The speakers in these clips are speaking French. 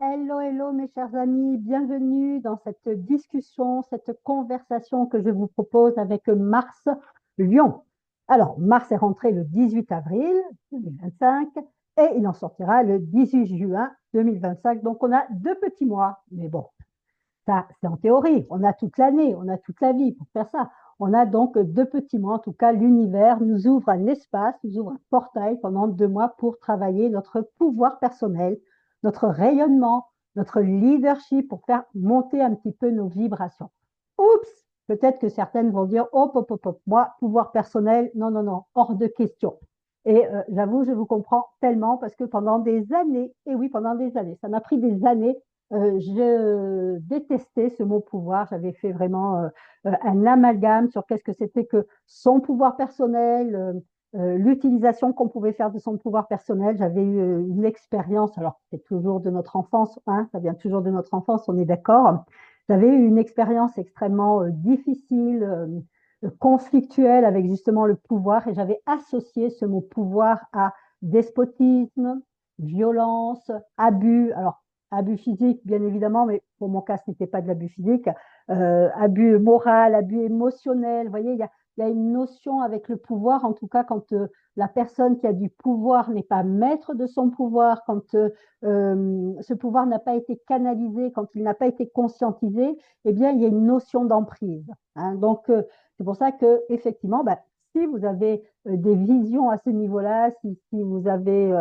Hello, hello mes chers amis, bienvenue dans cette discussion, cette conversation que je vous propose avec Mars Lyon. Alors, Mars est rentré le 18 avril 2025 et il en sortira le 18 juin 2025. Donc, on a 2 petits mois. Mais bon, ça, c'est en théorie. On a toute l'année, on a toute la vie pour faire ça. On a donc 2 petits mois. En tout cas, l'univers nous ouvre un espace, nous ouvre un portail pendant 2 mois pour travailler notre pouvoir personnel, notre rayonnement, notre leadership pour faire monter un petit peu nos vibrations. Oups, peut-être que certaines vont dire, hop, hop, hop, hop, moi, pouvoir personnel, non, non, non, hors de question. Et j'avoue, je vous comprends tellement parce que pendant des années, et oui, pendant des années, ça m'a pris des années je détestais ce mot pouvoir. J'avais fait vraiment un amalgame sur qu'est-ce que c'était que son pouvoir personnel, l'utilisation qu'on pouvait faire de son pouvoir personnel. J'avais eu une expérience, alors c'est toujours de notre enfance, hein, ça vient toujours de notre enfance, on est d'accord. J'avais eu une expérience extrêmement difficile, conflictuelle avec justement le pouvoir et j'avais associé ce mot pouvoir à despotisme, violence, abus. Alors, abus physique, bien évidemment, mais pour mon cas, ce n'était pas de l'abus physique. Abus moral, abus émotionnel. Vous voyez, il y a une notion avec le pouvoir, en tout cas, quand la personne qui a du pouvoir n'est pas maître de son pouvoir, quand ce pouvoir n'a pas été canalisé, quand il n'a pas été conscientisé, eh bien, il y a une notion d'emprise. Hein. Donc, c'est pour ça que, effectivement, bah, si vous avez des visions à ce niveau-là, si vous avez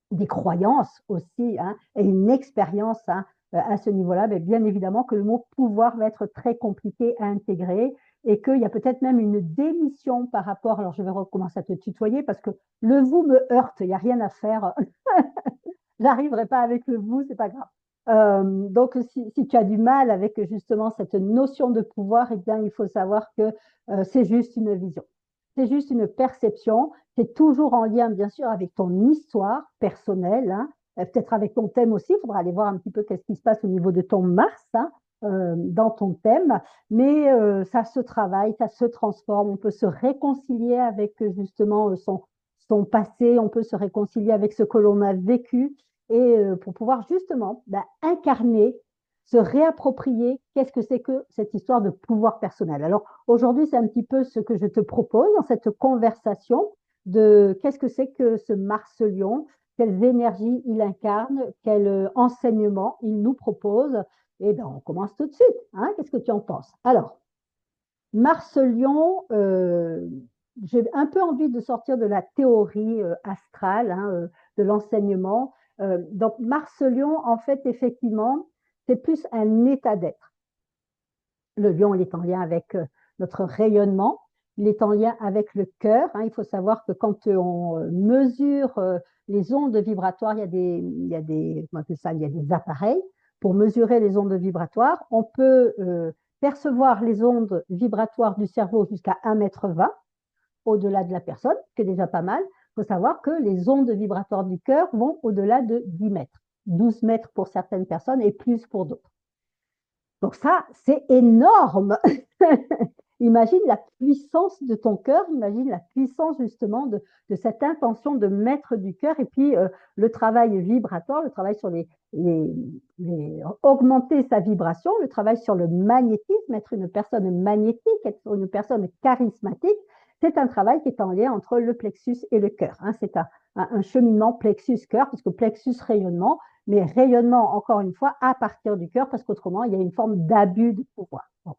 des croyances aussi hein, et une expérience hein, à ce niveau-là, mais bien évidemment que le mot pouvoir va être très compliqué à intégrer et qu'il y a peut-être même une démission par rapport, alors je vais recommencer à te tutoyer parce que le vous me heurte, il n'y a rien à faire, j'arriverai pas avec le vous, c'est pas grave. Donc, si tu as du mal avec justement cette notion de pouvoir, eh bien, il faut savoir que c'est juste une vision. C'est juste une perception. C'est toujours en lien, bien sûr, avec ton histoire personnelle, hein, peut-être avec ton thème aussi. Il faudra aller voir un petit peu qu'est-ce qui se passe au niveau de ton Mars hein, dans ton thème. Mais ça se travaille, ça se transforme. On peut se réconcilier avec justement son passé. On peut se réconcilier avec ce que l'on a vécu et pour pouvoir justement bah, incarner, se réapproprier qu'est-ce que c'est que cette histoire de pouvoir personnel. Alors aujourd'hui, c'est un petit peu ce que je te propose dans cette conversation de qu'est-ce que c'est que ce Mars-Lion, quelles énergies il incarne, quel enseignement il nous propose. Et bien, on commence tout de suite. Hein. Qu'est-ce que tu en penses? Alors, Mars-Lion, j'ai un peu envie de sortir de la théorie astrale, hein, de l'enseignement. Donc, Mars-Lion, en fait, effectivement, c'est plus un état d'être. Le lion, il est en lien avec notre rayonnement, il est en lien avec le cœur. Hein. Il faut savoir que quand on mesure les ondes vibratoires, il y a des appareils pour mesurer les ondes vibratoires. On peut percevoir les ondes vibratoires du cerveau jusqu'à 1,20 m au-delà de la personne, ce qui est déjà pas mal. Il faut savoir que les ondes vibratoires du cœur vont au-delà de 10 mètres, 12 mètres pour certaines personnes et plus pour d'autres. Donc ça, c'est énorme. Imagine la puissance de ton cœur, imagine la puissance justement de cette intention de maître du cœur et puis le travail vibratoire, le travail sur augmenter sa vibration, le travail sur le magnétisme, être une personne magnétique, être une personne charismatique, c'est un travail qui est en lien entre le plexus et le cœur. Hein. C'est un cheminement plexus-cœur, puisque plexus rayonnement, mais rayonnement, encore une fois, à partir du cœur, parce qu'autrement, il y a une forme d'abus de pouvoir. Bon.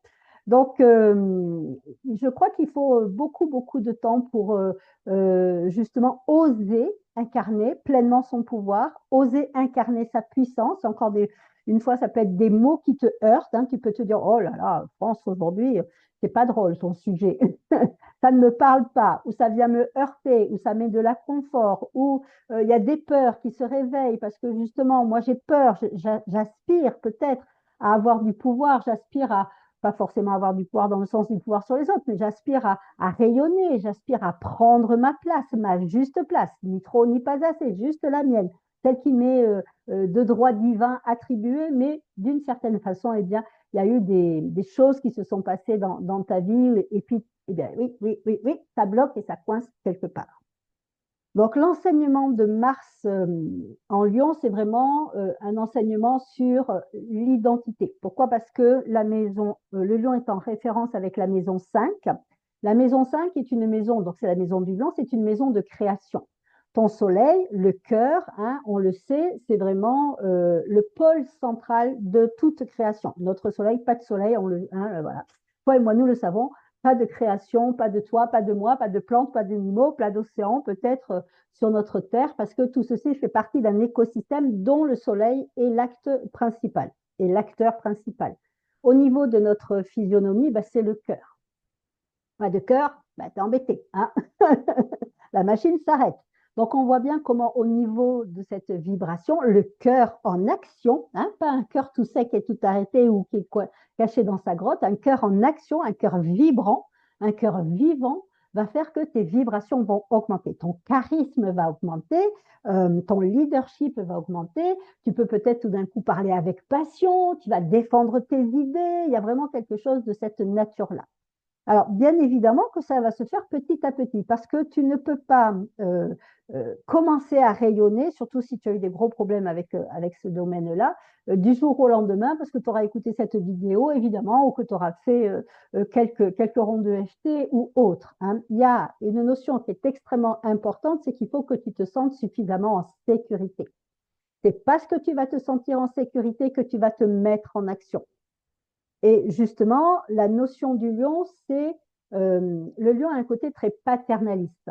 Donc, je crois qu'il faut beaucoup, beaucoup de temps pour justement oser incarner pleinement son pouvoir, oser incarner sa puissance. Une fois, ça peut être des mots qui te heurtent. Hein, tu peux te dire, oh là là, France, aujourd'hui, c'est pas drôle ton sujet. Ça ne me parle pas, ou ça vient me heurter, ou ça met de l'inconfort, ou il y a des peurs qui se réveillent parce que justement, moi j'ai peur, j'aspire peut-être à avoir du pouvoir, j'aspire à, pas forcément avoir du pouvoir dans le sens du pouvoir sur les autres, mais j'aspire à rayonner, j'aspire à prendre ma place, ma juste place, ni trop ni pas assez, juste la mienne, celle qui m'est de droit divin attribuée, mais d'une certaine façon, eh bien, il y a eu des choses qui se sont passées dans ta vie, et puis, eh bien, oui, oui, oui, oui, ça bloque et ça coince quelque part. Donc, l'enseignement de Mars en Lion, c'est vraiment un enseignement sur l'identité. Pourquoi? Parce que la maison, le Lion est en référence avec la maison 5. La maison 5 est une maison, donc c'est la maison du Lion, c'est une maison de création. Ton soleil, le cœur, hein, on le sait, c'est vraiment le pôle central de toute création. Notre soleil, pas de soleil, voilà. Toi et moi, nous le savons, pas de création, pas de toi, pas de moi, pas de plantes, pas d'animaux, pas d'océans, peut-être sur notre Terre, parce que tout ceci fait partie d'un écosystème dont le Soleil est l'acte principal et l'acteur principal. Au niveau de notre physionomie, bah, c'est le cœur. Pas de cœur, bah, t'es embêté. Hein. La machine s'arrête. Donc, on voit bien comment, au niveau de cette vibration, le cœur en action, hein, pas un cœur tout sec et tout arrêté ou qui est caché dans sa grotte, un cœur en action, un cœur vibrant, un cœur vivant, va faire que tes vibrations vont augmenter. Ton charisme va augmenter, ton leadership va augmenter. Tu peux peut-être tout d'un coup parler avec passion, tu vas défendre tes idées. Il y a vraiment quelque chose de cette nature-là. Alors, bien évidemment que ça va se faire petit à petit, parce que tu ne peux pas commencer à rayonner, surtout si tu as eu des gros problèmes avec ce domaine-là, du jour au lendemain, parce que tu auras écouté cette vidéo, évidemment, ou que tu auras fait quelques rondes de FT ou autre. Hein. Il y a une notion qui est extrêmement importante, c'est qu'il faut que tu te sentes suffisamment en sécurité. C'est parce que tu vas te sentir en sécurité que tu vas te mettre en action. Et justement, la notion du lion, c'est le lion a un côté très paternaliste.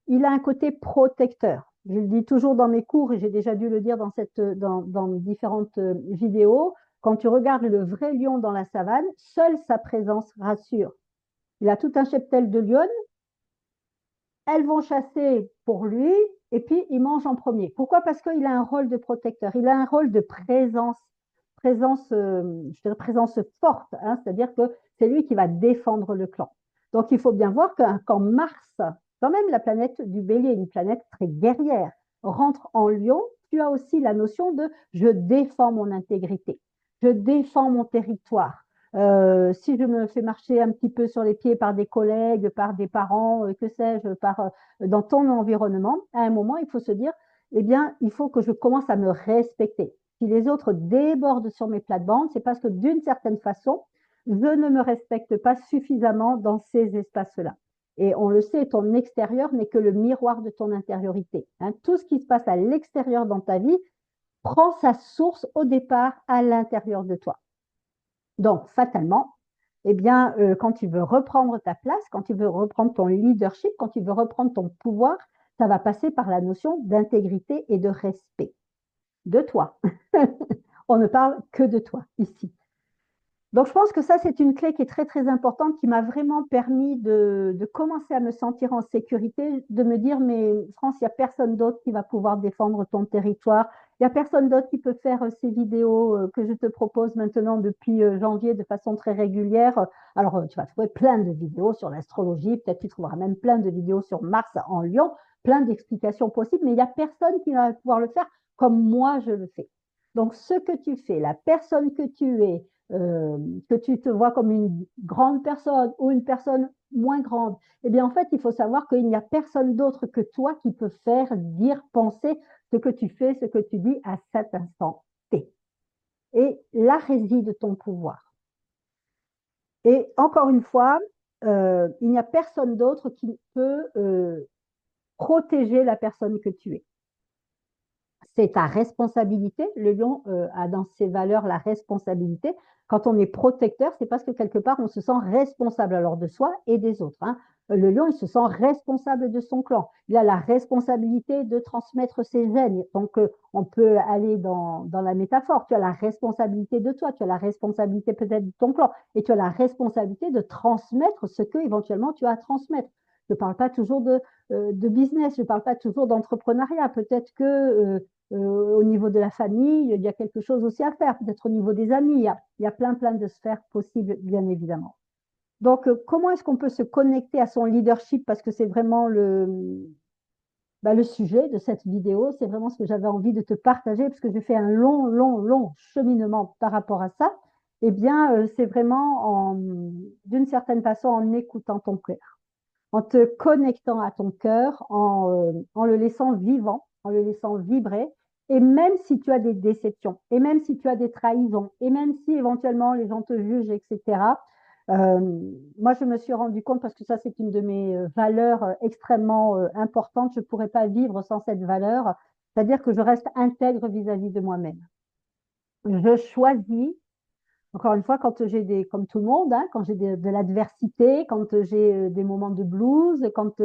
Il a un côté protecteur. Je le dis toujours dans mes cours et j'ai déjà dû le dire dans différentes vidéos. Quand tu regardes le vrai lion dans la savane, seule sa présence rassure. Il a tout un cheptel de lionnes. Elles vont chasser pour lui et puis il mange en premier. Pourquoi? Parce qu'il a un rôle de protecteur. Il a un rôle de je dirais présence forte, hein, c'est-à-dire que c'est lui qui va défendre le clan. Donc il faut bien voir que quand Mars, quand même la planète du Bélier, une planète très guerrière, rentre en Lion, tu as aussi la notion de je défends mon intégrité, je défends mon territoire. Si je me fais marcher un petit peu sur les pieds par des collègues, par des parents, que sais-je, dans ton environnement, à un moment, il faut se dire, eh bien, il faut que je commence à me respecter. Si les autres débordent sur mes plates-bandes, c'est parce que d'une certaine façon, je ne me respecte pas suffisamment dans ces espaces-là. Et on le sait, ton extérieur n'est que le miroir de ton intériorité. Hein. Tout ce qui se passe à l'extérieur dans ta vie prend sa source au départ à l'intérieur de toi. Donc, fatalement, eh bien, quand tu veux reprendre ta place, quand tu veux reprendre ton leadership, quand tu veux reprendre ton pouvoir, ça va passer par la notion d'intégrité et de respect de toi. On ne parle que de toi ici. Donc, je pense que ça, c'est une clé qui est très, très importante, qui m'a vraiment permis de commencer à me sentir en sécurité, de me dire, mais France, il n'y a personne d'autre qui va pouvoir défendre ton territoire. Il n'y a personne d'autre qui peut faire ces vidéos que je te propose maintenant depuis janvier de façon très régulière. Alors, tu vas trouver plein de vidéos sur l'astrologie, peut-être tu trouveras même plein de vidéos sur Mars en Lion, plein d'explications possibles, mais il n'y a personne qui va pouvoir le faire comme moi je le fais. Donc, ce que tu fais, la personne que tu es, que tu te vois comme une grande personne ou une personne moins grande, eh bien, en fait, il faut savoir qu'il n'y a personne d'autre que toi qui peut faire, dire, penser ce que tu fais, ce que tu dis à cet instant T. Et là réside ton pouvoir. Et encore une fois, il n'y a personne d'autre qui peut protéger la personne que tu es. C'est ta responsabilité. Le lion a dans ses valeurs la responsabilité. Quand on est protecteur, c'est parce que quelque part, on se sent responsable alors de soi et des autres. Hein. Le lion, il se sent responsable de son clan. Il a la responsabilité de transmettre ses gènes. Donc, on peut aller dans la métaphore. Tu as la responsabilité de toi, tu as la responsabilité peut-être de ton clan, et tu as la responsabilité de transmettre ce que éventuellement tu as à transmettre. Je ne parle pas toujours de business, je ne parle pas toujours d'entrepreneuriat. Peut-être que au niveau de la famille, il y a quelque chose aussi à faire, peut-être au niveau des amis, il y a plein de sphères possibles, bien évidemment. Donc, comment est-ce qu'on peut se connecter à son leadership? Parce que c'est vraiment le sujet de cette vidéo, c'est vraiment ce que j'avais envie de te partager, parce que j'ai fait un long cheminement par rapport à ça. Eh bien, c'est vraiment d'une certaine façon en écoutant ton cœur. en te connectant à ton cœur, en le laissant vivant, en le laissant vibrer. Et même si tu as des déceptions, et même si tu as des trahisons, et même si éventuellement les gens te jugent, etc., euh, moi, je me suis rendu compte, parce que ça, c'est une de mes valeurs extrêmement importantes, je ne pourrais pas vivre sans cette valeur, c'est-à-dire que je reste intègre vis-à-vis de moi-même. Je choisis, encore une fois, quand j'ai des, comme tout le monde, hein, quand j'ai de l'adversité, quand j'ai des moments de blues, quand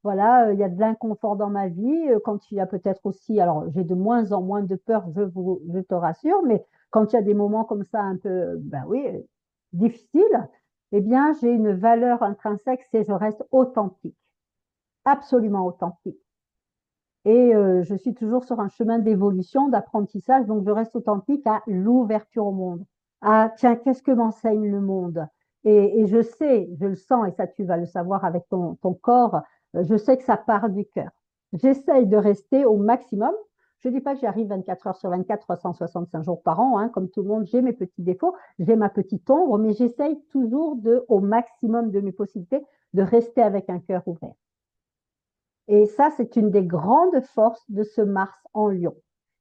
voilà, il y a de l'inconfort dans ma vie, quand il y a peut-être aussi, alors j'ai de moins en moins de peur, je te rassure, mais quand il y a des moments comme ça un peu, ben oui, difficiles, eh bien, j'ai une valeur intrinsèque, c'est je reste authentique, absolument authentique. Et je suis toujours sur un chemin d'évolution, d'apprentissage, donc je reste authentique à l'ouverture au monde. À, tiens, qu'est-ce que m'enseigne le monde? Et je sais, je le sens, et ça tu vas le savoir avec ton corps, je sais que ça part du cœur. J'essaye de rester au maximum. Je ne dis pas que j'y arrive 24 heures sur 24, 365 jours par an, hein, comme tout le monde, j'ai mes petits défauts, j'ai ma petite ombre, mais j'essaye toujours de, au maximum de mes possibilités, de rester avec un cœur ouvert. Et ça, c'est une des grandes forces de ce Mars en Lion.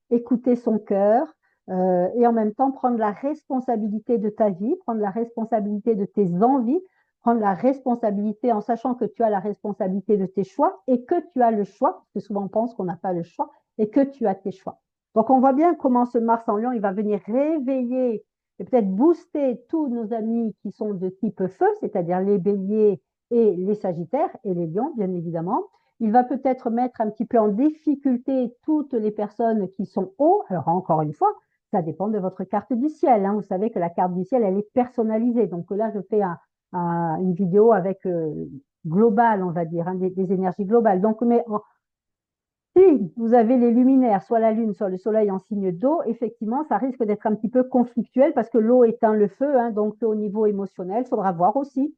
Écouter son cœur et en même temps prendre la responsabilité de ta vie, prendre la responsabilité de tes envies, prendre la responsabilité en sachant que tu as la responsabilité de tes choix et que tu as le choix, parce que souvent on pense qu'on n'a pas le choix, et que tu as tes choix. Donc on voit bien comment ce Mars en Lion, il va venir réveiller et peut-être booster tous nos amis qui sont de type feu, c'est-à-dire les béliers et les sagittaires et les lions, bien évidemment. Il va peut-être mettre un petit peu en difficulté toutes les personnes qui sont hauts. Alors, encore une fois, ça dépend de votre carte du ciel, hein. Vous savez que la carte du ciel, elle est personnalisée. Donc là, je fais une vidéo avec global, on va dire, hein, des énergies globales. Donc, mais si vous avez les luminaires, soit la Lune, soit le Soleil en signe d'eau, effectivement, ça risque d'être un petit peu conflictuel parce que l'eau éteint le feu. Hein, donc, au niveau émotionnel, il faudra voir aussi.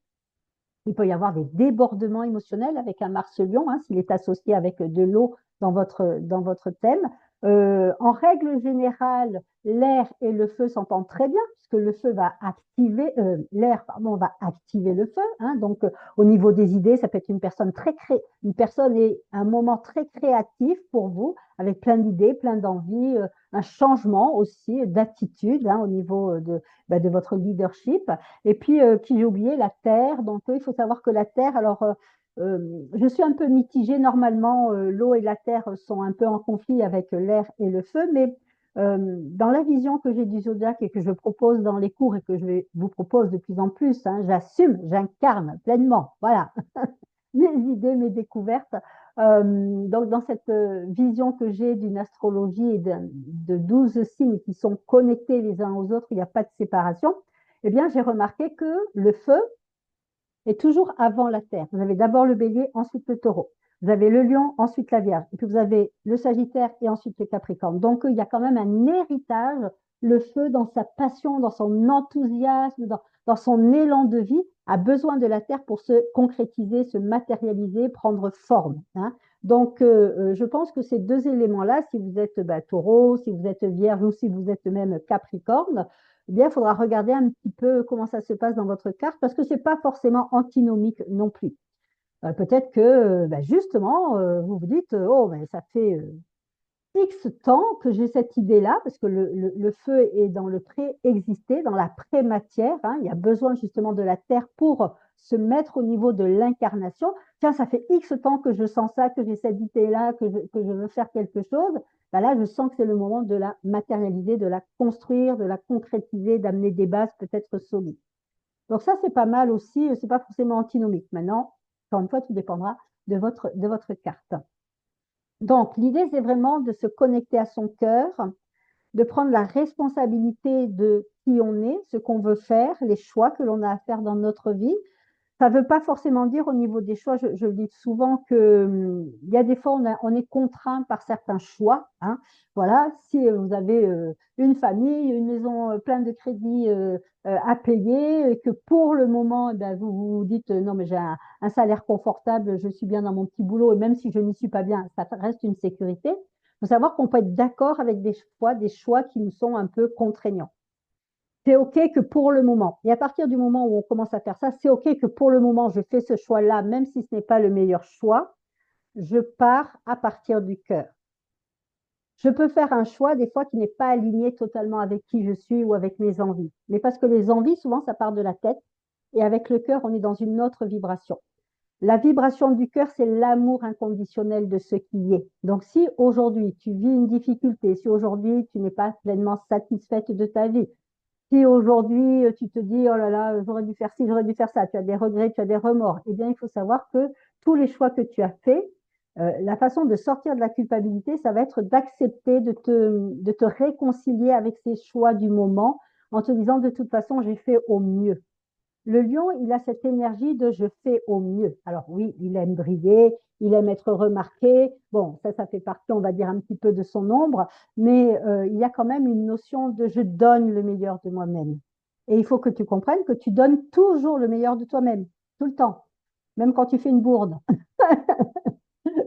Il peut y avoir des débordements émotionnels avec un Mars-Lion, hein, s'il est associé avec de l'eau dans votre thème. En règle générale, l'air et le feu s'entendent très bien, puisque le feu va activer, l'air, pardon, va activer le feu. Hein, donc, au niveau des idées, ça peut être une personne et un moment très créatif pour vous, avec plein d'idées, plein d'envies, un changement aussi d'attitude hein, au niveau de votre leadership. Et puis, j'ai oublié la terre. Donc, il faut savoir que la terre, alors, je suis un peu mitigée. Normalement, l'eau et la terre sont un peu en conflit avec l'air et le feu, mais dans la vision que j'ai du zodiaque et que je propose dans les cours et que je vous propose de plus en plus, hein, j'assume, j'incarne pleinement, voilà, mes idées, mes découvertes. Donc, dans cette vision que j'ai d'une astrologie et de 12 signes qui sont connectés les uns aux autres, il n'y a pas de séparation, eh bien, j'ai remarqué que le feu est toujours avant la Terre. Vous avez d'abord le bélier, ensuite le taureau. Vous avez le lion, ensuite la vierge. Et puis vous avez le sagittaire et ensuite le capricorne. Donc, il y a quand même un héritage. Le feu, dans sa passion, dans son enthousiasme, dans son élan de vie, a besoin de la Terre pour se concrétiser, se matérialiser, prendre forme. Hein. Donc, je pense que ces deux éléments-là, si vous êtes taureau, si vous êtes vierge ou si vous êtes même capricorne, eh bien, il faudra regarder un petit peu comment ça se passe dans votre carte parce que ce n'est pas forcément antinomique non plus. Peut-être que justement, vous vous dites, oh, ben, ça fait X temps que j'ai cette idée-là, parce que le feu est dans le pré-existé, dans la pré-matière. Hein, il y a besoin justement de la terre pour se mettre au niveau de l'incarnation. Tiens, ça fait X temps que je sens ça, que j'ai cette idée-là, que je veux faire quelque chose. Ben là, je sens que c'est le moment de la matérialiser, de la construire, de la concrétiser, d'amener des bases peut-être solides. Donc ça, c'est pas mal aussi. C'est pas forcément antinomique. Maintenant, encore une fois, tout dépendra de votre carte. Donc, l'idée, c'est vraiment de se connecter à son cœur, de prendre la responsabilité de qui on est, ce qu'on veut faire, les choix que l'on a à faire dans notre vie. Ça ne veut pas forcément dire au niveau des choix, je le dis souvent que il y a des fois on est contraint par certains choix. Hein. Voilà, si vous avez une famille, une maison pleine de crédits à payer, et que pour le moment, vous vous dites non mais j'ai un salaire confortable, je suis bien dans mon petit boulot et même si je n'y suis pas bien, ça reste une sécurité. Il faut savoir qu'on peut être d'accord avec des choix qui nous sont un peu contraignants. c'est OK que pour le moment. Et à partir du moment où on commence à faire ça, c'est OK que pour le moment, je fais ce choix-là, même si ce n'est pas le meilleur choix, je pars à partir du cœur. Je peux faire un choix des fois qui n'est pas aligné totalement avec qui je suis ou avec mes envies. Mais parce que les envies, souvent, ça part de la tête et avec le cœur, on est dans une autre vibration. La vibration du cœur, c'est l'amour inconditionnel de ce qui est. Donc, si aujourd'hui tu vis une difficulté, si aujourd'hui tu n'es pas pleinement satisfaite de ta vie, si aujourd'hui tu te dis, oh là là, j'aurais dû faire ci, j'aurais dû faire ça, tu as des regrets, tu as des remords, eh bien, il faut savoir que tous les choix que tu as faits, la façon de sortir de la culpabilité, ça va être d'accepter de te réconcilier avec ces choix du moment en te disant, de toute façon, j'ai fait au mieux. Le lion, il a cette énergie de je fais au mieux. Alors oui, il aime briller, il aime être remarqué. Bon, ça fait partie, on va dire, un petit peu de son ombre, mais il y a quand même une notion de je donne le meilleur de moi-même. Et il faut que tu comprennes que tu donnes toujours le meilleur de toi-même, tout le temps, même quand tu fais une bourde.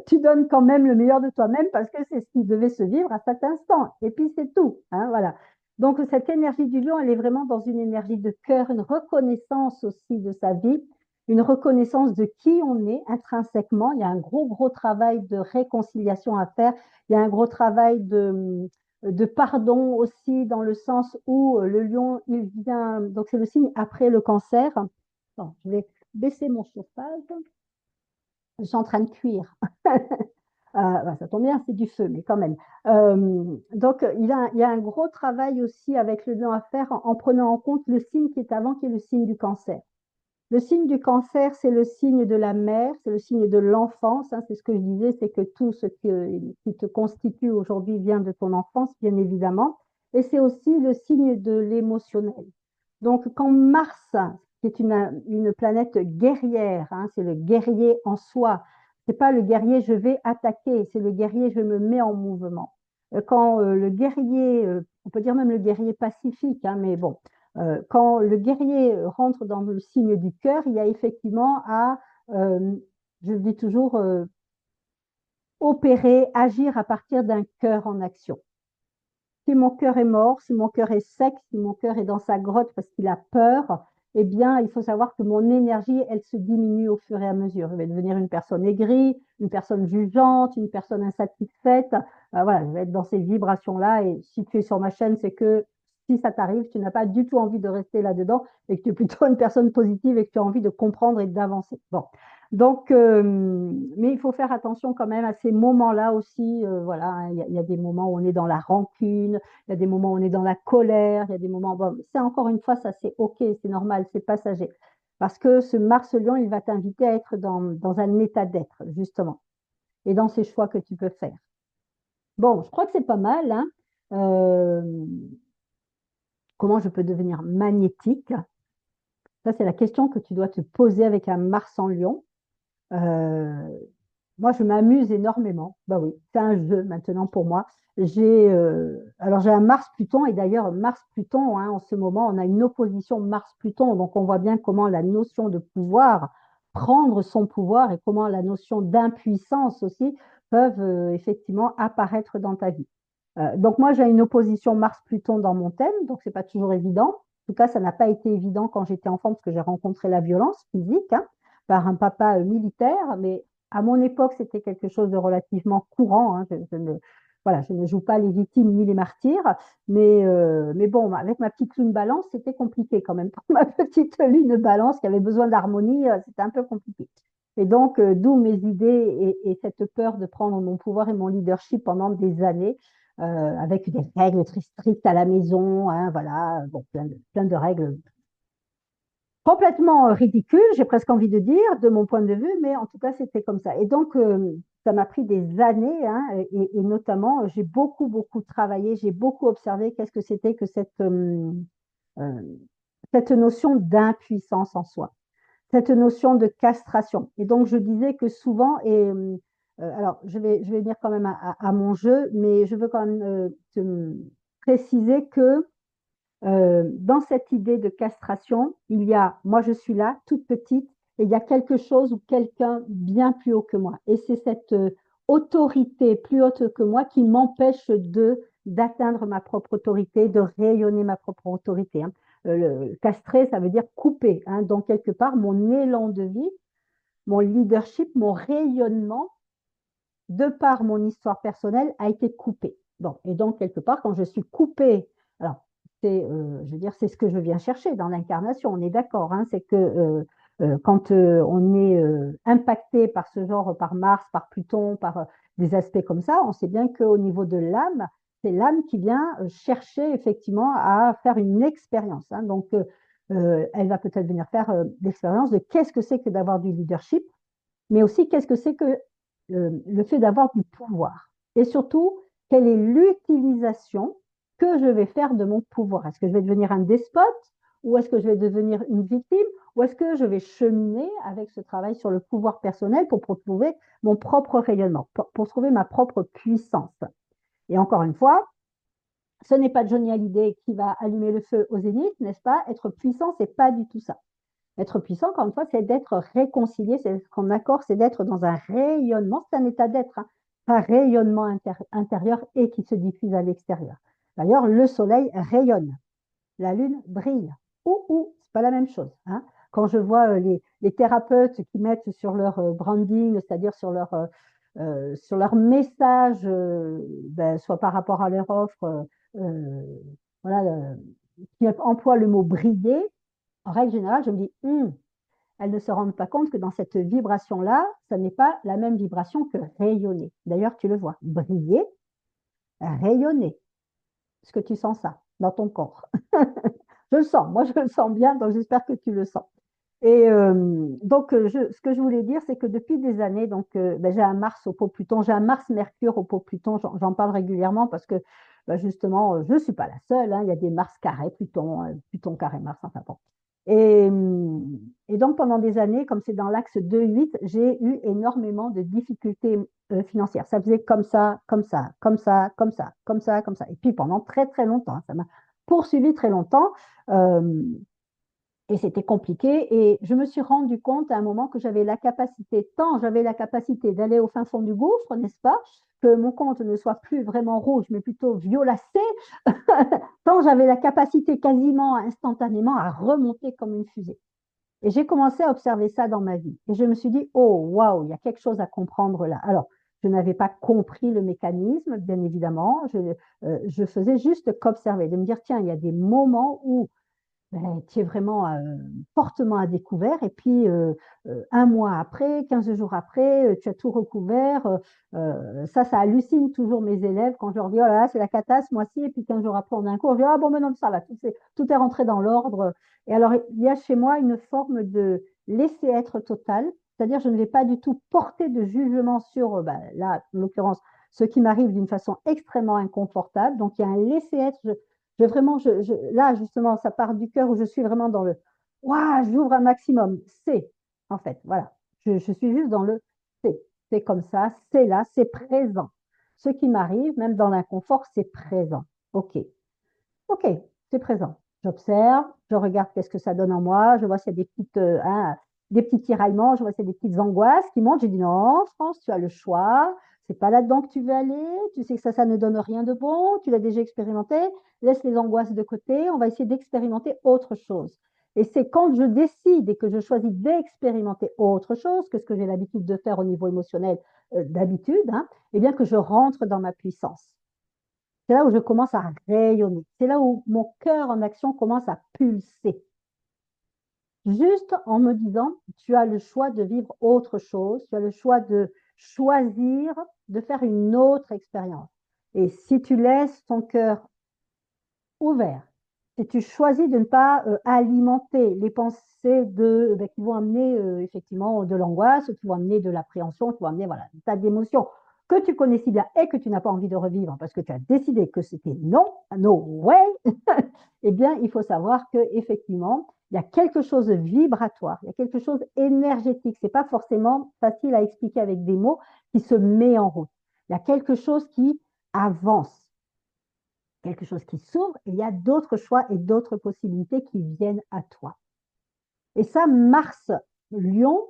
Tu donnes quand même le meilleur de toi-même parce que c'est ce qui devait se vivre à cet instant. Et puis c'est tout, hein, voilà. Donc cette énergie du lion, elle est vraiment dans une énergie de cœur, une reconnaissance aussi de sa vie, une reconnaissance de qui on est intrinsèquement. Il y a un gros travail de réconciliation à faire. Il y a un gros travail de pardon aussi dans le sens où le lion, il vient, donc c'est le signe après le cancer. Bon, je vais baisser mon chauffage. Je suis en train de cuire. Bah, ça tombe bien, c'est du feu, mais quand même. Donc, il y a un gros travail aussi avec le lion à faire en prenant en compte le signe qui est avant, qui est le signe du cancer. Le signe du cancer, c'est le signe de la mère, c'est le signe de l'enfance, hein, c'est ce que je disais, c'est que tout ce qui te constitue aujourd'hui vient de ton enfance, bien évidemment. Et c'est aussi le signe de l'émotionnel. Donc, quand Mars, qui est une planète guerrière, hein, c'est le guerrier en soi, c'est pas le guerrier je vais attaquer, c'est le guerrier je me mets en mouvement. Quand le guerrier, on peut dire même le guerrier pacifique, hein, mais bon, quand le guerrier rentre dans le signe du cœur, il y a effectivement à, euh, je le dis toujours, opérer, agir à partir d'un cœur en action. Si mon cœur est mort, si mon cœur est sec, si mon cœur est dans sa grotte parce qu'il a peur, eh bien, il faut savoir que mon énergie, elle se diminue au fur et à mesure. Je vais devenir une personne aigrie, une personne jugeante, une personne insatisfaite. Voilà, je vais être dans ces vibrations-là. Et si tu es sur ma chaîne, c'est que si ça t'arrive, tu n'as pas du tout envie de rester là-dedans et que tu es plutôt une personne positive et que tu as envie de comprendre et d'avancer. Bon. Donc, mais il faut faire attention quand même à ces moments-là aussi. Voilà, hein, il y a des moments où on est dans la rancune, il y a des moments où on est dans la colère, il y a des moments. Bon, c'est encore une fois, ça c'est OK, c'est normal, c'est passager. Parce que ce Mars-Lion, il va t'inviter à être dans un état d'être, justement, et dans ces choix que tu peux faire. Bon, je crois que c'est pas mal, hein. Euh, comment je peux devenir magnétique? Ça, c'est la question que tu dois te poser avec un Mars en Lion. Euh, Moi, je m'amuse énormément. Bah oui, c'est un jeu maintenant pour moi. Alors j'ai un Mars-Pluton et d'ailleurs Mars-Pluton, hein, en ce moment, on a une opposition Mars-Pluton, donc on voit bien comment la notion de pouvoir, prendre son pouvoir et comment la notion d'impuissance aussi peuvent effectivement apparaître dans ta vie. Donc moi, j'ai une opposition Mars-Pluton dans mon thème, donc c'est pas toujours évident. En tout cas, ça n'a pas été évident quand j'étais enfant parce que j'ai rencontré la violence physique, hein, par un papa militaire, mais à mon époque, c'était quelque chose de relativement courant, hein. Voilà, je ne joue pas les victimes ni les martyrs, mais bon, avec ma petite lune balance, c'était compliqué quand même. Pour ma petite lune balance qui avait besoin d'harmonie, c'était un peu compliqué. Et donc, d'où mes idées et cette peur de prendre mon pouvoir et mon leadership pendant des années, avec des règles très strictes à la maison, hein, voilà, bon, plein de règles complètement ridicule, j'ai presque envie de dire, de mon point de vue, mais en tout cas, c'était comme ça. Et donc, ça m'a pris des années, hein, et notamment, j'ai beaucoup travaillé, j'ai beaucoup observé qu'est-ce que c'était que euh, cette notion d'impuissance en soi, cette notion de castration. Et donc, je disais que souvent, alors, je vais venir quand même à mon jeu, mais je veux quand même te préciser que dans cette idée de castration, il y a moi je suis là, toute petite, et il y a quelque chose ou quelqu'un bien plus haut que moi. Et c'est cette autorité plus haute que moi qui m'empêche de d'atteindre ma propre autorité, de rayonner ma propre autorité, hein. Castrer, ça veut dire couper, hein. Donc, quelque part, mon élan de vie, mon leadership, mon rayonnement, de par mon histoire personnelle, a été coupé. Bon, et donc, quelque part, quand je suis coupée, alors, je veux dire, c'est ce que je viens chercher dans l'incarnation, on est d'accord, hein, c'est que quand on est impacté par ce genre, par Mars, par Pluton, par des aspects comme ça, on sait bien qu'au niveau de l'âme, c'est l'âme qui vient chercher effectivement à faire une expérience, hein. Donc, elle va peut-être venir faire l'expérience de qu'est-ce que c'est que d'avoir du leadership, mais aussi qu'est-ce que c'est que le fait d'avoir du pouvoir. Et surtout, quelle est l'utilisation que je vais faire de mon pouvoir? Est-ce que je vais devenir un despote ou est-ce que je vais devenir une victime ou est-ce que je vais cheminer avec ce travail sur le pouvoir personnel pour trouver mon propre rayonnement, pour trouver ma propre puissance? Et encore une fois, ce n'est pas Johnny Hallyday qui va allumer le feu au zénith, n'est-ce pas? Être puissant, c'est pas du tout ça. Être puissant, encore une fois, c'est d'être réconcilié, c'est d'être en accord, c'est d'être dans un rayonnement, c'est un état d'être, hein, un rayonnement intérieur et qui se diffuse à l'extérieur. D'ailleurs, le soleil rayonne, la lune brille. C'est pas la même chose, hein. Quand je vois les thérapeutes qui mettent sur leur branding, c'est-à-dire sur leur message, ben, soit par rapport à leur offre, voilà, qui emploient le mot briller, en règle générale, je me dis, elles ne se rendent pas compte que dans cette vibration-là, ça n'est pas la même vibration que rayonner. D'ailleurs, tu le vois, briller, rayonner. Est-ce que tu sens ça dans ton corps? Je le sens, moi je le sens bien, donc j'espère que tu le sens. Et donc, ce que je voulais dire, c'est que depuis des années, donc, ben, j'ai un Mars au pot Pluton, j'ai un Mars-Mercure au pot Pluton, j'en parle régulièrement parce que ben, justement, je ne suis pas la seule, hein, il y a des Mars carré Pluton, Pluton carré Mars, enfin bon. Et, et donc, pendant des années, comme c'est dans l'axe 2-8, j'ai eu énormément de difficultés financières. Ça faisait comme ça, comme ça, comme ça, comme ça, comme ça, comme ça. Et puis pendant très, très longtemps, hein, ça m'a poursuivi très longtemps. Euh, et c'était compliqué. Et je me suis rendu compte à un moment que j'avais la capacité, tant j'avais la capacité d'aller au fin fond du gouffre, n'est-ce pas, que mon compte ne soit plus vraiment rouge, mais plutôt violacé, tant j'avais la capacité quasiment instantanément à remonter comme une fusée. Et j'ai commencé à observer ça dans ma vie. Et je me suis dit, oh, waouh, il y a quelque chose à comprendre là. Alors, je n'avais pas compris le mécanisme, bien évidemment. Je faisais juste qu'observer, de me dire, tiens, il y a des moments où ben, tu es vraiment fortement à découvert. Et puis, un mois après, 15 jours après, tu as tout recouvert. Ça hallucine toujours mes élèves quand je leur dis, oh là là, c'est la cata ce mois-ci. Et puis, 15 jours après, on a un cours. Je dis, ah bon, mais non, ça va, tout est rentré dans l'ordre. Et alors, il y a chez moi une forme de laisser-être total. C'est-à-dire, je ne vais pas du tout porter de jugement sur, ben, là, en l'occurrence, ce qui m'arrive d'une façon extrêmement inconfortable. Donc, il y a un laisser-être. Vraiment, là, justement, ça part du cœur où je suis vraiment dans le waouh, j'ouvre un maximum. C'est, en fait, voilà. Je suis juste dans le c'est. C'est comme ça, c'est là, c'est présent. Ce qui m'arrive, même dans l'inconfort, c'est présent. OK. OK, c'est présent. J'observe, je regarde qu'est-ce que ça donne en moi, je vois s'il y a des petits tiraillements, je vois s'il y a des petites angoisses qui montent. J'ai dit non, France, tu as le choix. C'est pas là-dedans que tu veux aller. Tu sais que ça ne donne rien de bon. Tu l'as déjà expérimenté. Laisse les angoisses de côté. On va essayer d'expérimenter autre chose. Et c'est quand je décide et que je choisis d'expérimenter autre chose que ce que j'ai l'habitude de faire au niveau émotionnel d'habitude, hein, eh bien que je rentre dans ma puissance. C'est là où je commence à rayonner. C'est là où mon cœur en action commence à pulser. Juste en me disant, tu as le choix de vivre autre chose, tu as le choix de choisir de faire une autre expérience. Et si tu laisses ton cœur ouvert, si tu choisis de ne pas alimenter les pensées qui vont amener effectivement de l'angoisse, qui vont amener de l'appréhension, qui vont amener voilà, des tas d'émotions que tu connais si bien et que tu n'as pas envie de revivre parce que tu as décidé que c'était non, no way, eh bien, il faut savoir qu'effectivement, il y a quelque chose de vibratoire, il y a quelque chose énergétique. Ce n'est pas forcément facile à expliquer avec des mots qui se met en route. Il y a quelque chose qui avance, quelque chose qui s'ouvre et il y a d'autres choix et d'autres possibilités qui viennent à toi. Et ça, Mars, Lion,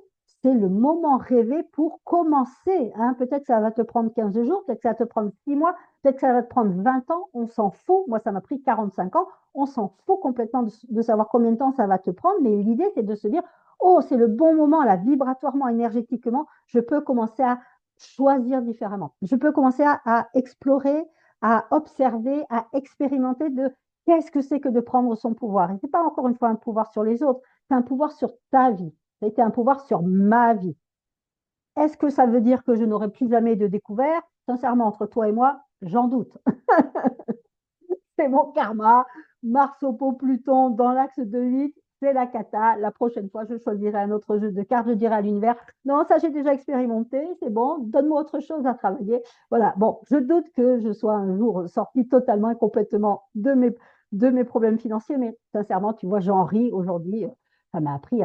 c'est le moment rêvé pour commencer, hein. Peut-être que ça va te prendre 15 jours, peut-être que ça va te prendre 6 mois, peut-être que ça va te prendre 20 ans, on s'en fout. Moi, ça m'a pris 45 ans, on s'en fout complètement de savoir combien de temps ça va te prendre, mais l'idée, c'est de se dire, oh, c'est le bon moment, là, vibratoirement, énergétiquement, je peux commencer à choisir différemment. Je peux commencer à explorer, à observer, à expérimenter de qu'est-ce que c'est que de prendre son pouvoir. Et ce n'est pas encore une fois un pouvoir sur les autres, c'est un pouvoir sur ta vie. Ça a été un pouvoir sur ma vie. Est-ce que ça veut dire que je n'aurai plus jamais de découvert? Sincèrement, entre toi et moi, j'en doute. C'est mon karma. Mars oppo Pluton dans l'axe de 8, c'est la cata. La prochaine fois, je choisirai un autre jeu de cartes. Je dirai à l'univers, non, ça j'ai déjà expérimenté, c'est bon, donne-moi autre chose à travailler. Voilà, bon, je doute que je sois un jour sortie totalement et complètement de mes problèmes financiers, mais sincèrement, tu vois, j'en ris aujourd'hui. Ça m'a appris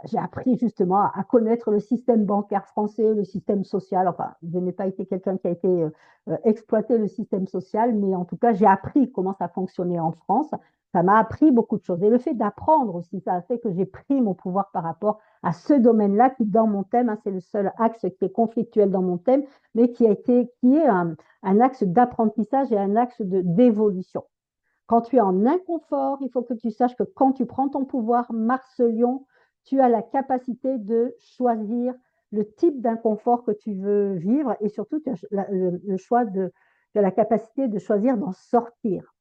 j'ai appris justement à connaître le système bancaire français, le système social. Enfin, je n'ai pas été quelqu'un qui a été exploiter le système social, mais en tout cas, j'ai appris comment ça fonctionnait en France. Ça m'a appris beaucoup de choses. Et le fait d'apprendre aussi, ça a fait que j'ai pris mon pouvoir par rapport à ce domaine-là qui, dans mon thème, hein, c'est le seul axe qui est conflictuel dans mon thème, mais qui est un axe d'apprentissage et un axe d'évolution. Quand tu es en inconfort, il faut que tu saches que quand tu prends ton pouvoir, Mars-Lion, tu as la capacité de choisir le type d'inconfort que tu veux vivre et surtout tu as le choix tu as la capacité de choisir d'en sortir.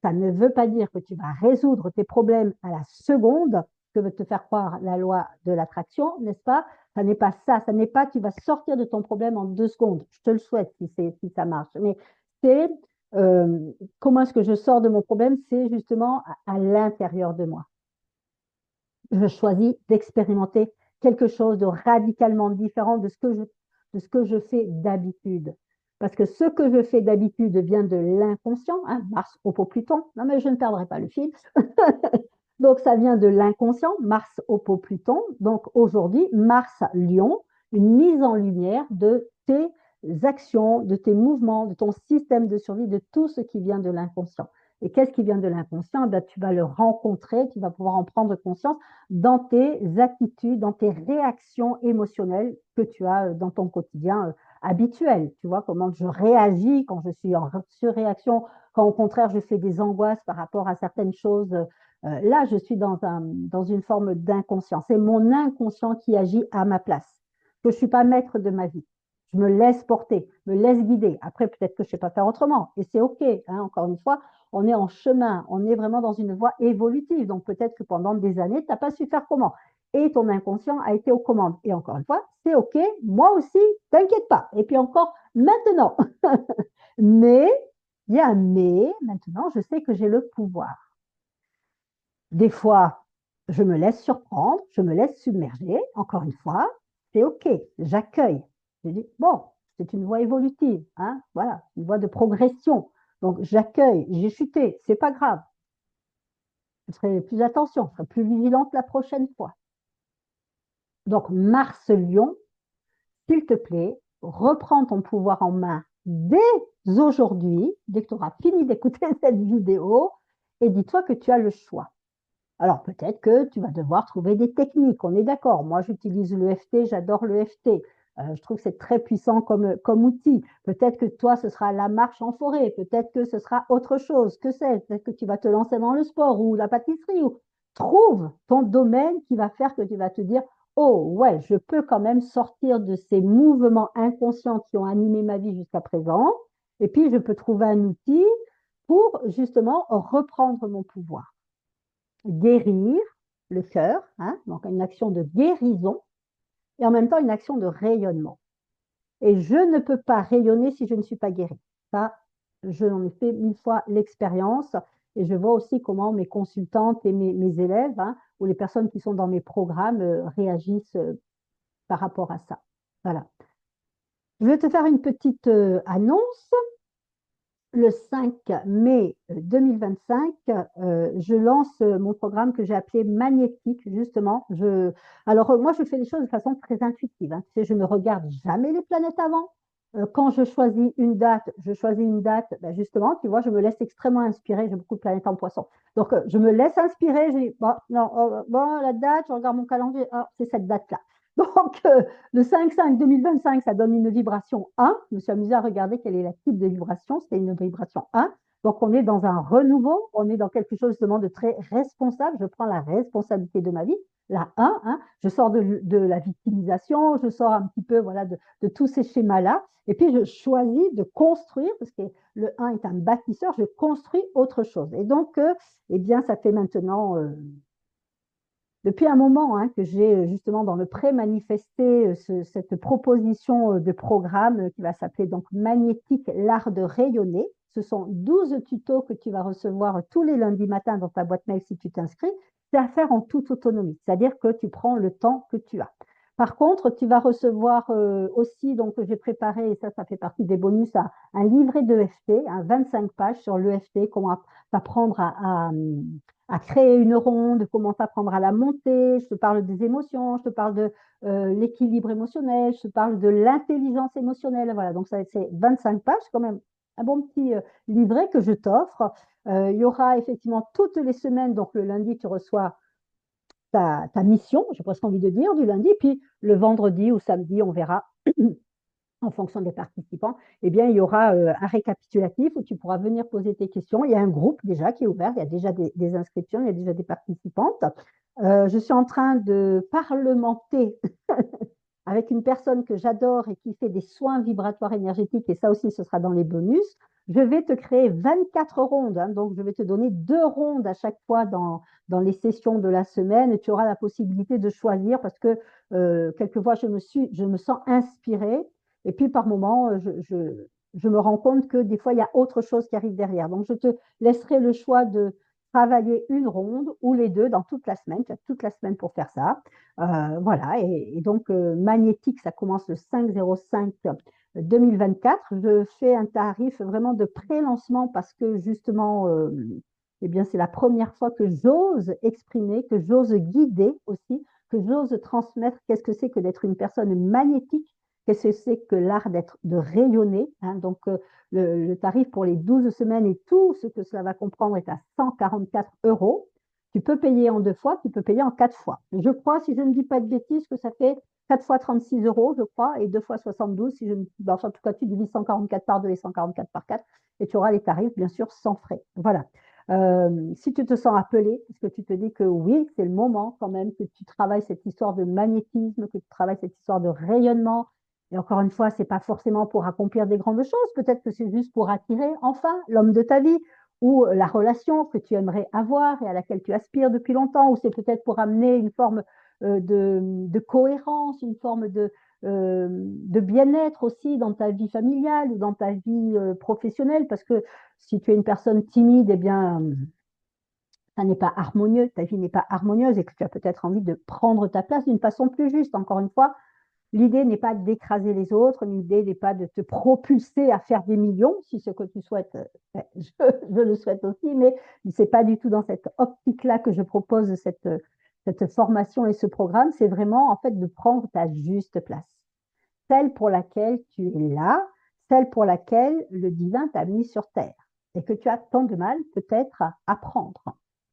Ça ne veut pas dire que tu vas résoudre tes problèmes à la seconde, que veut te faire croire la loi de l'attraction, n'est-ce pas? Ça n'est pas ça, ça n'est pas tu vas sortir de ton problème en 2 secondes. Je te le souhaite si ça marche. Mais c'est comment est-ce que je sors de mon problème? C'est justement à l'intérieur de moi. Je choisis d'expérimenter quelque chose de radicalement différent de ce que je fais d'habitude. Parce que ce que je fais d'habitude vient de l'inconscient, hein, Mars, Oppo, Pluton. Non, mais je ne perdrai pas le fil. Donc, ça vient de l'inconscient, Mars, Oppo, Pluton. Donc, aujourd'hui, Mars, Lion, une mise en lumière de tes actions, de tes mouvements, de ton système de survie, de tout ce qui vient de l'inconscient. Et qu'est-ce qui vient de l'inconscient? Ben, tu vas le rencontrer, tu vas pouvoir en prendre conscience dans tes attitudes, dans tes réactions émotionnelles que tu as dans ton quotidien habituel. Tu vois comment je réagis quand je suis en surréaction, quand au contraire je fais des angoisses par rapport à certaines choses. Là, je suis dans une forme d'inconscience. C'est mon inconscient qui agit à ma place. Que je ne suis pas maître de ma vie. Je me laisse porter, me laisse guider. Après, peut-être que je ne sais pas faire autrement. Et c'est OK. Hein, encore une fois, on est en chemin. On est vraiment dans une voie évolutive. Donc, peut-être que pendant des années, tu n'as pas su faire comment. Et ton inconscient a été aux commandes. Et encore une fois, c'est OK. Moi aussi, t'inquiète pas. Et puis encore, maintenant. Mais, il y a un mais. Maintenant, je sais que j'ai le pouvoir. Des fois, je me laisse surprendre, je me laisse submerger. Encore une fois, c'est OK, j'accueille. Je dis, bon, c'est une voie évolutive, hein, voilà, une voie de progression. Donc, j'accueille, j'ai chuté, c'est pas grave. Je ferai plus attention, je serai plus vigilante la prochaine fois. Donc, Mars-Lion, s'il te plaît, reprends ton pouvoir en main dès aujourd'hui, dès que tu auras fini d'écouter cette vidéo, et dis-toi que tu as le choix. Alors peut-être que tu vas devoir trouver des techniques, on est d'accord. Moi, j'utilise l'EFT, j'adore l'EFT. Je trouve que c'est très puissant comme outil. Peut-être que toi, ce sera la marche en forêt, peut-être que ce sera autre chose, que c'est, peut-être que tu vas te lancer dans le sport ou la pâtisserie. Trouve ton domaine qui va faire que tu vas te dire, oh ouais, je peux quand même sortir de ces mouvements inconscients qui ont animé ma vie jusqu'à présent. Et puis, je peux trouver un outil pour justement reprendre mon pouvoir guérir le cœur, hein, donc une action de guérison, et en même temps une action de rayonnement. Et je ne peux pas rayonner si je ne suis pas guérie. Ça, je n'en ai fait 1000 fois l'expérience, et je vois aussi comment mes consultantes et mes élèves, hein, ou les personnes qui sont dans mes programmes réagissent par rapport à ça. Voilà. Je vais te faire une petite annonce. Le 5 mai 2025, je lance mon programme que j'ai appelé Magnétique, justement. Alors, moi, je fais les choses de façon très intuitive. Hein. Tu sais, je ne regarde jamais les planètes avant. Quand je choisis une date, ben justement, tu vois, je me laisse extrêmement inspirer. J'ai beaucoup de planètes en poisson. Donc, je me laisse inspirer. Je dis, bon, non, bon, la date, je regarde mon calendrier, oh, c'est cette date-là. Donc, le 5-5-2025, ça donne une vibration 1. Je me suis amusée à regarder quel est le type de vibration. C'était une vibration 1. Donc, on est dans un renouveau, on est dans quelque chose justement de très responsable. Je prends la responsabilité de ma vie. La 1, hein, je sors de la victimisation, je sors un petit peu voilà, de tous ces schémas-là. Et puis, je choisis de construire, parce que le 1 est un bâtisseur, je construis autre chose. Et donc, eh bien, ça fait maintenant depuis un moment hein, que j'ai justement dans le pré-manifesté cette proposition de programme qui va s'appeler donc Magnétique, l'art de rayonner. Ce sont 12 tutos que tu vas recevoir tous les lundis matins dans ta boîte mail si tu t'inscris. C'est à faire en toute autonomie, c'est-à-dire que tu prends le temps que tu as. Par contre, tu vas recevoir aussi, donc j'ai préparé, et ça fait partie des bonus, un livret de d'EFT, 25 pages sur l'EFT, comment apprendre à créer une ronde, comment apprendre à la monter. Je te parle des émotions, je te parle de l'équilibre émotionnel, je te parle de l'intelligence émotionnelle. Voilà, donc ça, c'est 25 pages, quand même un bon petit livret que je t'offre. Il y aura effectivement toutes les semaines, donc le lundi, tu reçois ta mission, j'ai presque envie de dire, du lundi, puis le vendredi ou samedi, on verra en fonction des participants, eh bien, il y aura un récapitulatif où tu pourras venir poser tes questions. Il y a un groupe déjà qui est ouvert, il y a déjà des inscriptions, il y a déjà des participantes. Je suis en train de parlementer avec une personne que j'adore et qui fait des soins vibratoires énergétiques, et ça aussi, ce sera dans les bonus. Je vais te créer 24 rondes, hein, donc je vais te donner 2 rondes à chaque fois dans les sessions de la semaine, et tu auras la possibilité de choisir parce que quelquefois, je me sens inspirée, et puis par moment, je me rends compte que des fois, il y a autre chose qui arrive derrière. Donc, je te laisserai le choix de travailler une ronde ou les deux dans toute la semaine. Tu as toute la semaine pour faire ça. Voilà, et donc Magnétique, ça commence le 5/05/2024. Je fais un tarif vraiment de pré-lancement parce que justement, eh bien, c'est la première fois que j'ose exprimer, que j'ose guider aussi, que j'ose transmettre qu'est-ce que c'est que d'être une personne magnétique, qu'est-ce que c'est que l'art de rayonner. Hein. Donc, le tarif pour les 12 semaines et tout ce que cela va comprendre est à 144 euros. Tu peux payer en 2 fois, tu peux payer en 4 fois. Je crois, si je ne dis pas de bêtises, que ça fait 4 fois 36 euros, je crois, et 2 fois 72. Si je ne... Enfin, en tout cas, tu divises 144 par 2 et 144 par 4, et tu auras les tarifs, bien sûr, sans frais. Voilà. Si tu te sens appelé, parce que tu te dis que oui, c'est le moment quand même que tu travailles cette histoire de magnétisme, que tu travailles cette histoire de rayonnement. Et encore une fois, c'est pas forcément pour accomplir des grandes choses. Peut-être que c'est juste pour attirer enfin l'homme de ta vie ou la relation que tu aimerais avoir et à laquelle tu aspires depuis longtemps, ou c'est peut-être pour amener une forme de cohérence, une forme de bien-être aussi dans ta vie familiale ou dans ta vie professionnelle, parce que si tu es une personne timide, eh bien, ça n'est pas harmonieux, ta vie n'est pas harmonieuse et que tu as peut-être envie de prendre ta place d'une façon plus juste. Encore une fois, l'idée n'est pas d'écraser les autres, l'idée n'est pas de te propulser à faire des millions, si ce que tu souhaites, je le souhaite aussi, mais ce n'est pas du tout dans cette optique-là que je propose cette formation et ce programme. C'est vraiment en fait de prendre ta juste place, celle pour laquelle tu es là, celle pour laquelle le divin t'a mis sur terre et que tu as tant de mal peut-être à prendre.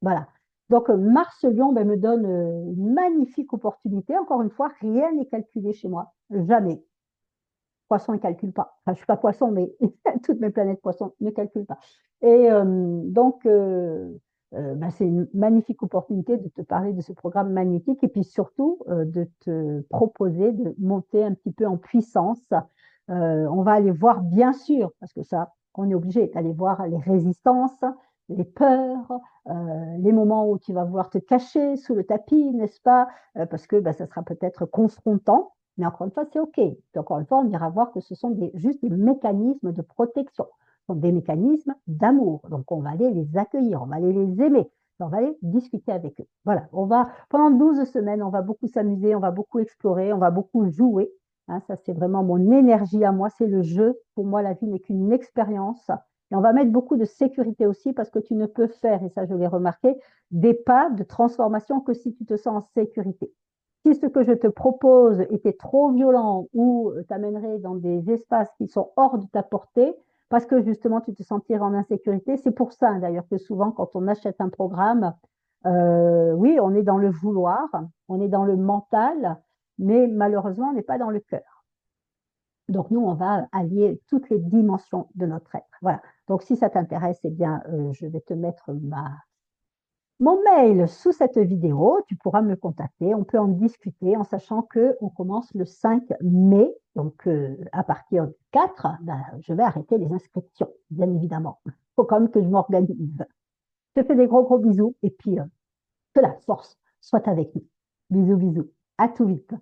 Voilà. Donc, Mars-Lion ben, me donne une magnifique opportunité. Encore une fois, rien n'est calculé chez moi. Jamais. Poisson ne calcule pas. Enfin, je ne suis pas poisson, mais toutes mes planètes poissons ne calculent pas. Et donc, ben, c'est une magnifique opportunité de te parler de ce programme magnétique et puis surtout de te proposer de monter un petit peu en puissance. On va aller voir, bien sûr, parce que ça, on est obligé d'aller voir les résistances, les peurs, les moments où tu vas vouloir te cacher sous le tapis, n'est-ce pas? Parce que ben, ça sera peut-être confrontant. Mais encore une fois, c'est OK. Puis encore une fois, on ira voir que ce sont juste des mécanismes de protection. Ce sont des mécanismes d'amour. Donc, on va aller les accueillir, on va aller les aimer, on va aller discuter avec eux. Voilà, pendant 12 semaines, on va beaucoup s'amuser, on va beaucoup explorer, on va beaucoup jouer. Hein, ça, c'est vraiment mon énergie à moi, c'est le jeu. Pour moi, la vie n'est qu'une expérience. Et on va mettre beaucoup de sécurité aussi parce que tu ne peux faire, et ça, je l'ai remarqué, des pas de transformation que si tu te sens en sécurité. Si ce que je te propose était trop violent ou t'amènerait dans des espaces qui sont hors de ta portée, parce que justement tu te sentirais en insécurité, c'est pour ça d'ailleurs que souvent quand on achète un programme, oui, on est dans le vouloir, on est dans le mental, mais malheureusement, on n'est pas dans le cœur. Donc, nous, on va allier toutes les dimensions de notre être. Voilà. Donc, si ça t'intéresse, eh bien, je vais te mettre mon mail sous cette vidéo. Tu pourras me contacter. On peut en discuter en sachant qu'on commence le 5 mai. Donc, à partir du 4, ben, je vais arrêter les inscriptions, bien évidemment. Il faut quand même que je m'organise. Je te fais des gros, gros bisous et puis que la force soit avec nous. Bisous, bisous. À tout vite.